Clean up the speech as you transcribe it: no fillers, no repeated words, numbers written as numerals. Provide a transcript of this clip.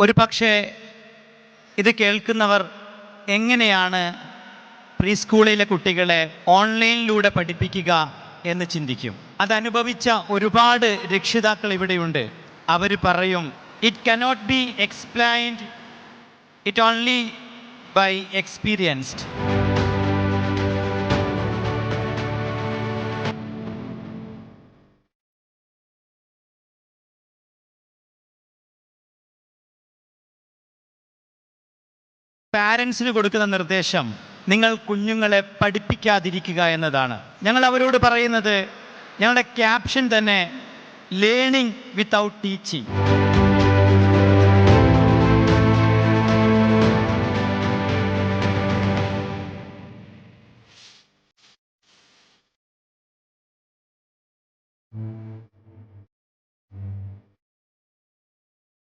ഒരു പക്ഷേ ഇത് കേൾക്കുന്നവർ എങ്ങനെയാണ് പ്രീ സ്കൂളിലെ കുട്ടികളെ ഓൺലൈനിലൂടെ പഠിപ്പിക്കുക എന്ന് ചിന്തിക്കും. അതനുഭവിച്ച ഒരുപാട് രക്ഷിതാക്കൾ ഇവിടെയുണ്ട്. അവർ പറയും, it cannot be explained, it only by experienced. പാരൻസിന് കൊടുക്കുന്ന നിർദ്ദേശം നിങ്ങൾ കുഞ്ഞുങ്ങളെ പഠിപ്പിക്കാതിരിക്കുക എന്നതാണ്. ഞങ്ങൾ അവരോട് പറയുന്നത്, ഞങ്ങളുടെ ക്യാപ്ഷൻ തന്നെ ലേണിംഗ് വിത്തൗട്ട് ടീച്ചിങ്.